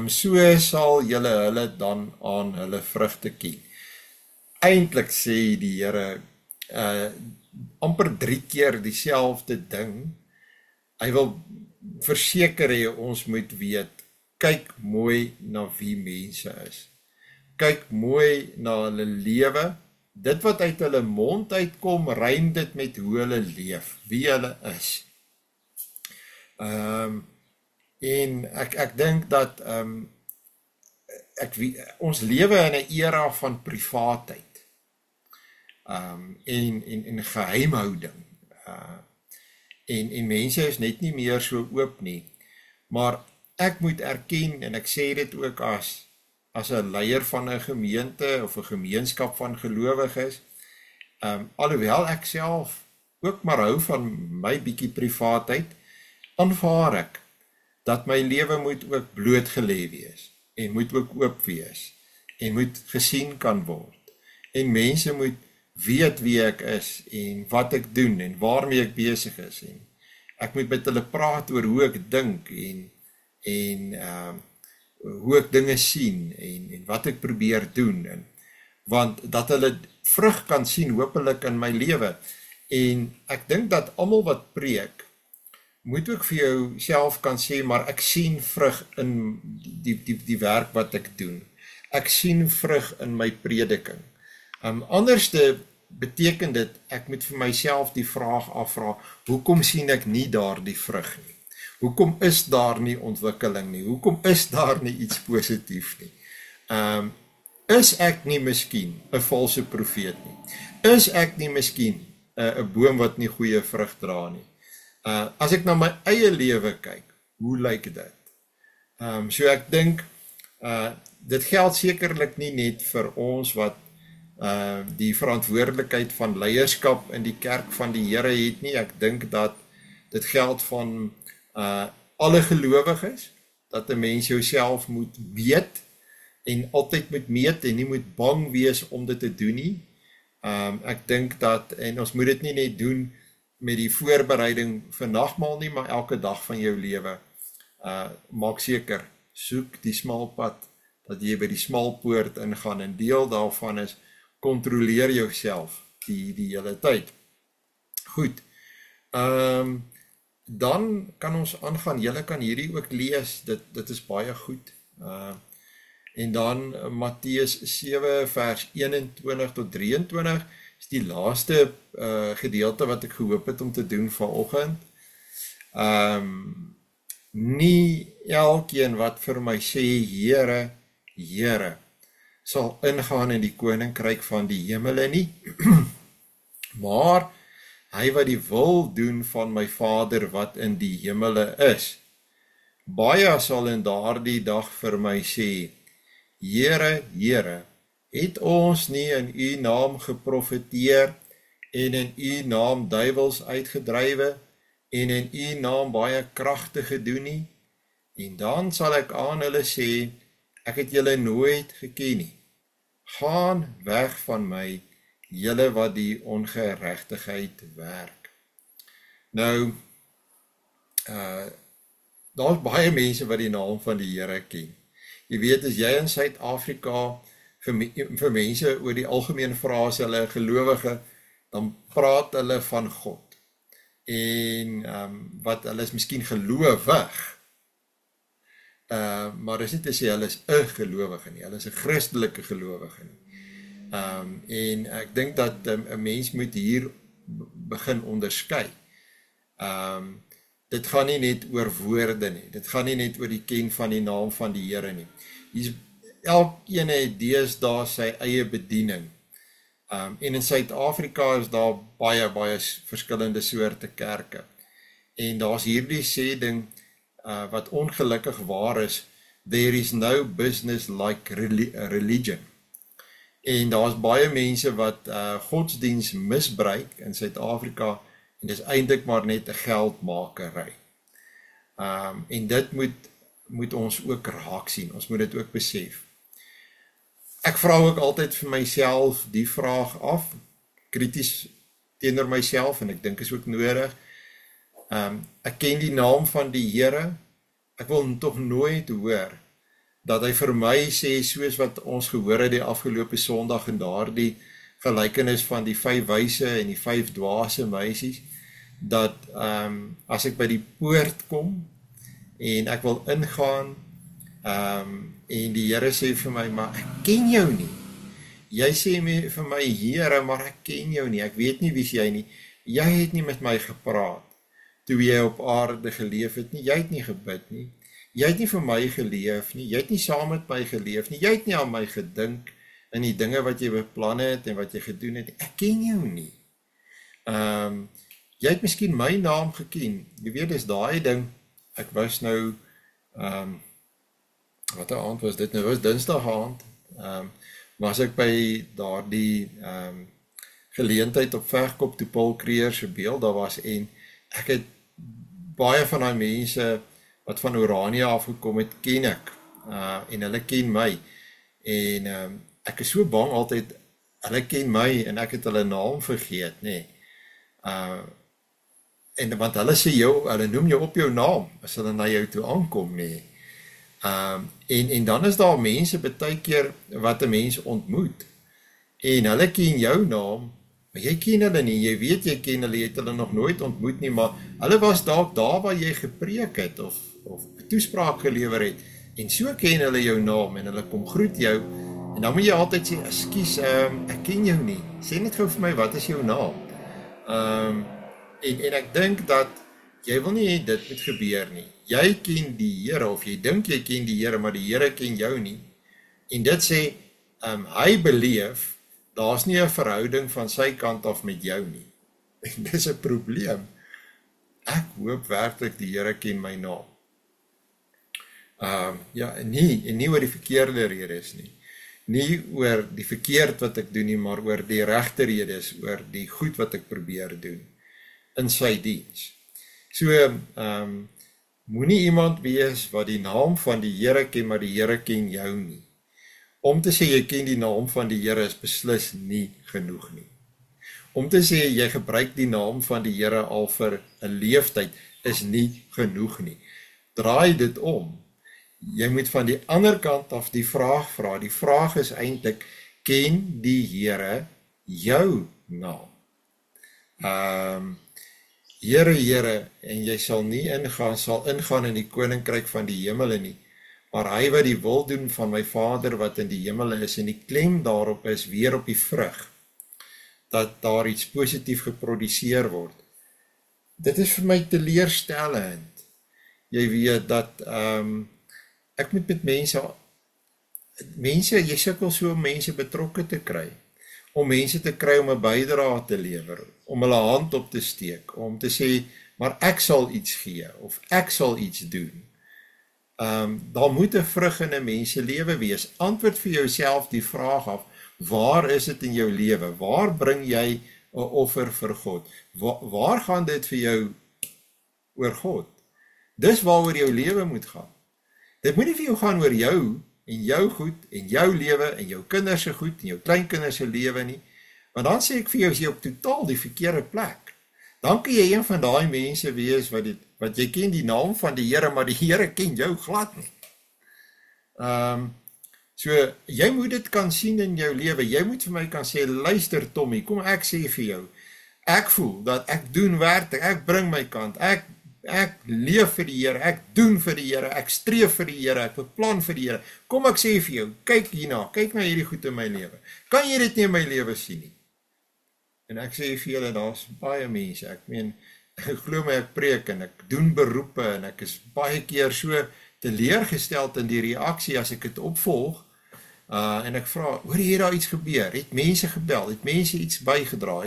So sal julle hulle dan aan hulle vrugte ken. Eintlik sê die Here amper 3 keer dieselfde ding. Hy wil verseker hê ons moet weet, kyk mooi na wie mense is. Kyk mooi na hulle lewe. Dit wat uit hulle mond uitkom, rym dit met hoe hulle leef, wie hulle is. En ek dink dat ons lewe in 'n era van privaatheid en geheimhouding. En mense is net nie meer so oop nie. Maar ek moet erken, en ek sê dit ook as 'n leier van 'n gemeente of 'n gemeenskap van gelowiges, alhoewel ek self ook maar hou van my bietjie privaatheid, aanvaar ek dat my lewe moet ook blootgelê wees, en moet ook oop wees, en moet gesien kan word, en mense moet weet wie ek is, en wat ek doen, en waarmee ek besig is, en ek moet met hulle praat oor hoe ek dink, en hoe ek dinge sien, en wat ek probeer doen, want dat hulle vrug kan sien, hopelik in my lewe, en ek dink dat almal wat preek, moet ook vir jou self kan sê, maar ek sien vrug in die werk wat ek doen. Ek sien vrug in my prediking. Anderste beteken dit, ek moet vir myself die vraag afvra, hoekom sien ek nie daar die vrug nie? Hoekom is daar nie ontwikkeling nie? Hoekom is daar nie iets positief nie? Is ek nie miskien 'n valse profeet nie? Is ek nie miskien 'n boom wat nie goeie vrug dra nie? As ek na my eie lewe kyk, hoe lyk dit? So ek dink, dit geld sekerlik nie net vir ons wat die verantwoordelikheid van leierskap in die kerk van die Here het nie. Ek dink dat dit geld van alle gelowiges, dat 'n mens jouself moet weet en altyd moet meet en nie moet bang wees om dit te doen nie. Ek dink dat, en ons moet dit nie net doen met die voorbereiding vir nagmaal nie, maar elke dag van jou lewe. Maak seker, soek die smal pad, dat jy by die smal poort ingaan, en deel daarvan is, kontroleer jouself die hele tyd. Goed, dan kan ons aangaan, julle kan hierdie ook lees, dit is baie goed. En dan Matteus 7 vers 21 tot 23, is die laaste gedeelte wat ek gehoop het om te doen vanoggend. Nie elkeen wat vir my sê, Here, Here, sal ingaan in die koninkryk van die hemele nie, maar hy wat die wil doen van my Vader wat in die hemele is. Baie sal in daardie dag vir my sê, Here, Here, het ons nie in u naam geprofeteer en in u naam duiwels uitgedrywe en in u naam baie kragte gedoen nie? en dan sal ek aan hulle sê, ek het julle nooit geken nie. Gaan weg van my, julle wat die ongeregtigheid werk. Nou, daar's baie mense wat die naam van die Here ken. Jy weet, as jy in Suid-Afrika vir mense oor die algemeen vra as hulle gelowige, dan praat hulle van God. En wat hulle is miskien gelowig, maar dis nie te sê hulle is 'n gelowige nie, hulle is 'n Christelike gelowige nie. En ek dink dat 'n mens moet hier begin onderskei. Dit gaan nie net oor woorde nie, dit gaan nie net oor die ken van die naam van die Here nie. Elkeen het deesdae sy eie bediening. En in Suid-Afrika is daar baie verskillende soorte kerke. En daar's hierdie sê ding wat ongelukkig waar is, there is no business like religion. En daar's baie mense wat godsdiens misbruik in Suid-Afrika, en dis eintlik maar net 'n geldmakery. En dit moet ons ook raak sien, ons moet dit ook besef. Ek vra ook altyd vir myself die vraag af, krities teenoor myself, en ek dink is ook nodig. Ek ken die naam van die Here, ek wil tog nooit hoor dat hy vir my sê, soos wat ons gehoor het die afgelope Sondag in daardie gelykenis van die 5 wyse en die 5 dwaase meisies, dat as ek by die poort kom en ek wil ingaan, en die Here sê vir my, maar ek ken jou nie. Jy sê vir my, Here, maar ek ken jou nie, ek weet nie wie jy nie, jy het nie met my gepraat, toe jy op aarde geleef het nie, jy het nie gebid nie, jy het nie vir my geleef nie, jy het nie saam met my geleef nie, jy het nie aan my gedink, in die dinge wat jy beplan het, en wat jy gedoen het, ek ken jou nie. Jy het miskien my naam geken, jy weet, is daai ding, ek was nou, wat 'n aand was dit nou, was Dinsdag aand, was ek by daardie geleentheid op Vegkop toe Paul Creer se beeld daar was, en ek het baie van die mense wat van Orania afgekom het, ken ek, en hulle ken my, en ek is so bang altyd, hulle ken my, en ek het hulle naam vergeet, nee, en want hulle sê jou, hulle noem jou op jou naam, as hulle na jou toe aankom, nee, en dan is daar mense baie keer wat 'n mens ontmoet, en hulle ken jou naam, maar jy ken hulle nie, jy weet jy ken hulle, jy het hulle nog nooit ontmoet nie, maar hulle was dalk daar waar jy gepreek het, of toespraak gelewer het, en so ken hulle jou naam, en hulle kom groet jou, en dan moet jy altyd sê, ekskuus, ek ken jou nie, sê net gou vir my, wat is jou naam? En ek dink dat, jy wil nie dit moet gebeur nie, jy ken die Here, of jy dink jy ken die Here, maar die Here ken jou nie, en dit sê, hy beleef, daar's nie 'n verhouding van sy kant af met jou nie, en dis 'n probleem, ek hoop werklik die Here ken my naam, ja, en nie oor die verkeerde redes nie, nie oor die verkeerd wat ek doen nie, maar oor die regte redes, oor die goed wat ek probeer doen, in sy diens. So, moenie iemand wees wat die naam van die Here ken, maar die Here ken jou nie. Om te sê jy ken die naam van die Here is beslis nie genoeg nie. Om te sê jy gebruik die naam van die Here al vir 'n leeftyd is nie genoeg nie. Draai dit om. Jy moet van die ander kant af die vraag vra. Die vraag is eintlik, ken die Here jou naam? Here, Here, en jy sal ingaan in die koninkryk van die hemele nie, maar hy wat die wil doen van my Vader wat in die hemele is, en die klem daarop is weer op die vrug, dat daar iets positief geproduseer word. Dit is vir my teleurstellend. Jy weet dat, ek moet met mense, jy sukkel so om mense betrokke te kry, om mense te kry om 'n bydrae te lewer, om hulle hand op te steek, om te sê, maar ek sal iets gee, of ek sal iets doen. Daar moet 'n vrug in 'n mens se lewe wees. Antwoord vir jouself die vraag af, waar is dit in jou lewe? Waar bring jy 'n offer vir God? Waar gaan dit vir jou oor God? Dis waaroor jou lewe moet gaan. Dit moet nie vir jou gaan oor jou en jou goed en jou lewe en jou kinders se goed en jou kleinkinders se lewe nie. Want dan sê ek vir jou, is jy op totaal die verkeerde plek. Dan kan jy een van daai mense wees wat jy ken die naam van die Here, maar die Here ken jou glad nie. So, jy moet dit kan sien in jou lewe. Jy moet vir my kan sê, luister Tommy, kom ek sê vir jou, ek voel dat ek doen werk, ek bring my kant, ek leef vir die Here, ek doen vir die Here, ek streef vir die Here, ek beplan vir die Here. Kom ek sê vir jou, kyk hierna, kyk na hierdie goed in my lewe. Kan jy dit nie in my lewe sien nie? En ek sê vir julle, daar's baie mense, ek meen, glo my, ek preek en ek doen beroepe en ek is baie keer so teleurgesteld in die reaksie as ek dit opvolg, en ek vra, hoor jy daar iets gebeur? Het mense gebel? Het mense iets bygedra?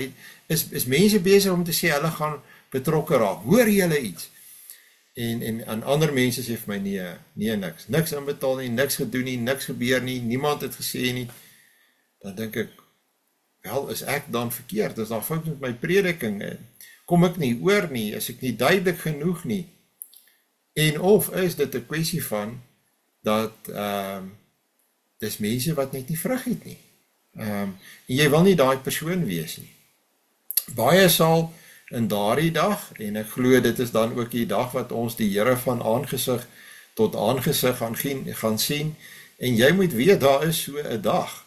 Is mense besig om te sê, hulle gaan betrokke raak? Hoor julle iets? En ander mense sê vir my, nee, niks inbetaal nie, niks gedoen nie, niks gebeur nie, niemand het gesê nie. Dan dink ek, wel, is ek dan verkeerd? Is daar fout met my prediking? Kom ek nie oor nie? Is ek nie duidelik genoeg nie? En of is dit 'n kwessie van, dat, dis mense wat net nie vrug het nie. En jy wil nie daai persoon wees nie. Baie sal in daardie dag, en ek glo dit is dan ook die dag wat ons die Here van aangesig tot aangesig gaan sien, en jy moet weet, daar is so 'n dag.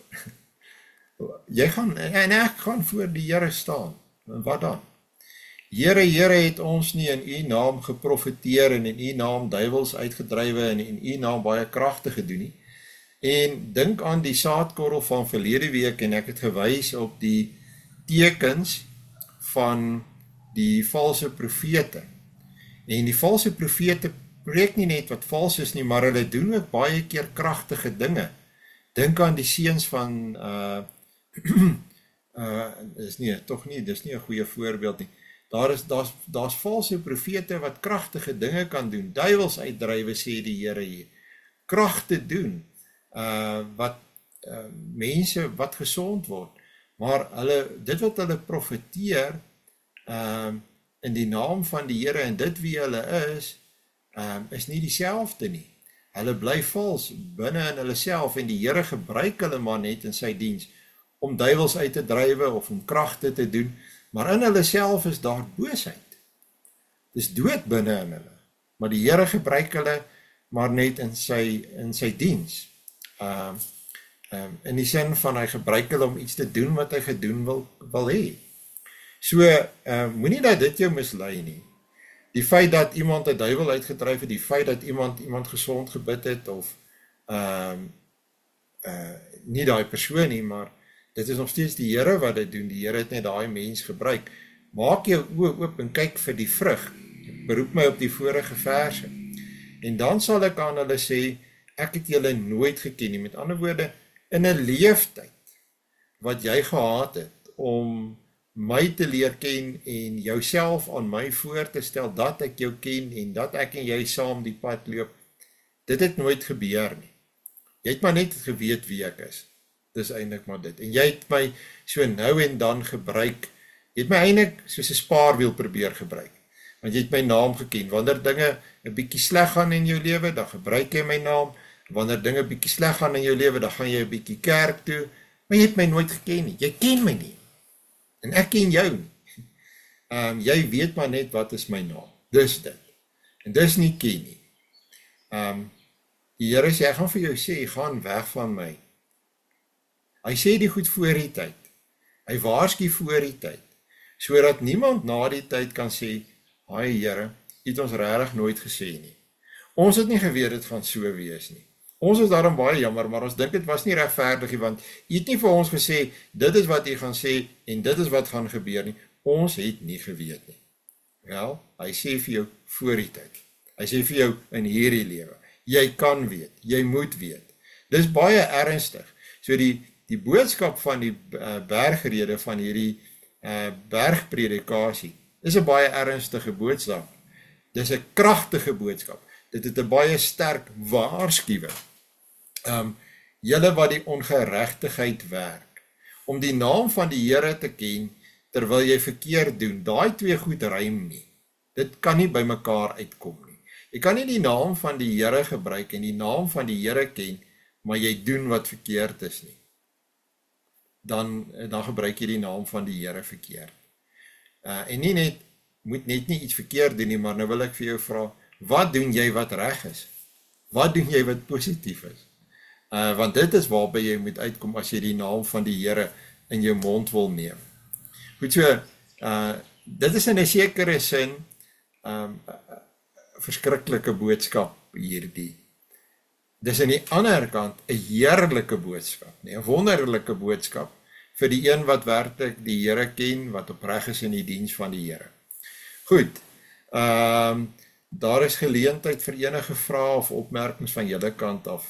Jy gaan, en ek gaan voor die Here staan, en wat dan? Here, het ons nie in u naam geprofeteer, en in u naam duiwels uitgedrywe, en in u naam baie kragte gedoen nie. En dink aan die saadkorrel van verlede week, en ek het gewys op die tekens van die valse profete. En die valse profete preek nie net wat vals is nie, maar hulle doen ook baie keer kragtige dinge. Dink aan die seuns van, dis nie 'n goeie voorbeeld nie. Daar's valse profete wat kragtige dinge kan doen, duiwels uitdrywe, sê die Here hier. Kragte doen, mense wat gesond word, maar dit wat hulle profeteer, in die naam van die Here en dit wie hulle is nie dieselfde nie. Hulle bly vals binne in hulle self, en die Here gebruik hulle maar net in sy diens om duiwels uit te drywe of om kragte te doen, maar in hulle self is daar boosheid. Dis dood binne in hulle, maar die Here gebruik hulle maar net in sy diens. In die sin van hy gebruik hulle om iets te doen wat hy gedoen wil hê. So, moenie dat dit jou mislei nie. Die feit dat iemand 'n duiwel uitgedryf het, die feit dat iemand gesond gebid het, of nie daai persoon nie, maar dit is nog steeds die Here wat dit doen. Die Here het net daai mens gebruik. Maak jou oë oop en kyk vir die vrug. Ek beroep my op die vorige verse. En dan sal ek aan hulle sê, ek het julle nooit geken nie. Met ander woorde, in 'n leeftyd wat jy gehad het om my te leer ken en jouself aan my voor te stel dat ek jou ken en dat ek en jy saam die pad loop, dit het nooit gebeur nie. Jy het maar net geweet wie ek is. Dis eintlik maar dit. En jy het my so nou en dan gebruik. Jy het my eintlik soos 'n spaarwiel probeer gebruik. Want jy het my naam geken. Wanneer dinge 'n bietjie sleg gaan in jou lewe, dan gebruik jy my naam. Wanneer dinge bietjie sleg gaan in jou lewe, dan gaan jy 'n bietjie kerk toe. Maar jy het my nooit geken nie. Jy ken my nie. En ek ken jou nie. Jy weet maar net wat is my naam. Dis dit. En dis nie ken nie. Die Here sê, ek gaan vir jou sê, gaan weg van my. Hy sê die goed voor die tyd. Hy waarsku voor die tyd. Sodat niemand na die tyd kan sê, "Haai Here, U het ons regtig nooit gesê nie. Ons het nie geweet dit gaan so wees nie. Ons is daarom baie jammer, maar ons dink dit was nie regverdig nie, want U het nie vir ons gesê, dit is wat U gaan sê, en dit is wat gaan gebeur nie. Ons het nie geweet nie." Wel, hy sê vir jou voor die tyd. Hy sê vir jou in hierdie lewe. Jy kan weet, jy moet weet. Dis baie ernstig. So die boodskap van die bergrede, van hierdie bergpredikasie, is 'n baie ernstige boodskap. Dis 'n kragtige boodskap. Dit het 'n baie sterk waarskuwing. Julle wat die ongeregtigheid werk, om die naam van die Here te ken, terwyl jy verkeerd doen, daai twee goed rym nie. Dit kan nie by mekaar uitkom nie. Jy kan nie die naam van die Here gebruik en die naam van die Here ken, maar jy doen wat verkeerd is nie. Dan gebruik jy die naam van die Here verkeerd. En moet net nie iets verkeerd doen nie, maar nou wil ek vir jou vra, wat doen jy wat reg is? Wat doen jy wat positief is? Want dit is waarby jy moet uitkom as jy die naam van die Here in jou mond wil neem. Goed so, dit is in 'n sekere sin verskriklike boodskap hierdie. Dis aan die ander kant 'n heerlike boodskap, 'n wonderlike boodskap vir die een wat werklik die Here ken, wat opreg is in die diens van die Here. Goed, daar is geleentheid vir enige vrae of opmerkings van julle kant af.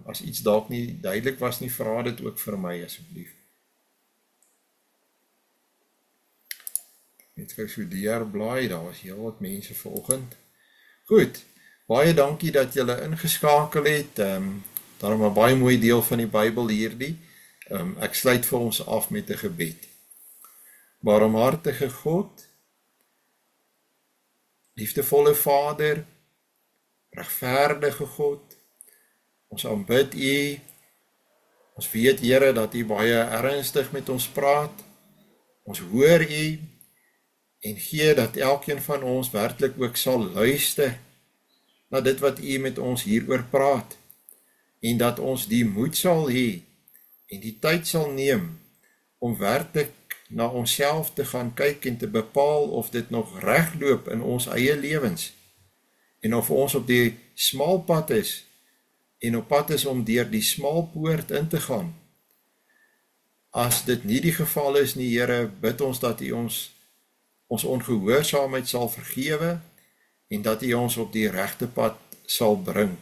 As iets dalk nie duidelik was nie, vra dit ook vir my asseblief. Net gou so deurblaai, daar was heel wat mense vanoggend. Goed, baie dankie dat julle ingeskakel het. Daarom 'n baie mooi deel van die Bybel hierdie. Ek sluit vir ons af met 'n gebed. Barmhartige God, liefdevolle Vader, regverdige God, ons aanbid U. Ons weet, Here, dat U baie ernstig met ons praat. Ons hoor U en gee dat elkeen van ons werklik ook sal luister na dit wat U met ons hieroor praat en dat ons die moed sal hê en die tyd sal neem om werklik na onsself te gaan kyk en te bepaal of dit nog regloop in ons eie lewens en of ons op die smal pad is en op pad is om deur die smal poort in te gaan. As dit nie die geval is nie, Here, bid ons dat U ons ongehoorsaamheid sal vergewe en dat U ons op die regte pad sal bring.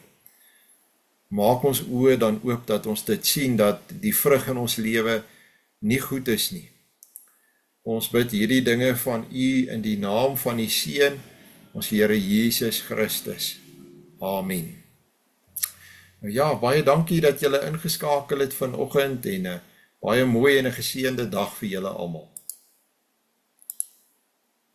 Maak ons oë dan oop dat ons dit sien, dat die vrug in ons lewe nie goed is nie. Ons bid hierdie dinge van U in die naam van U Seun, ons Here Jesus Christus. Amen. Nou ja, baie dankie dat julle ingeskakel het vanoggend en 'n baie mooi en 'n geseënde dag vir julle almal.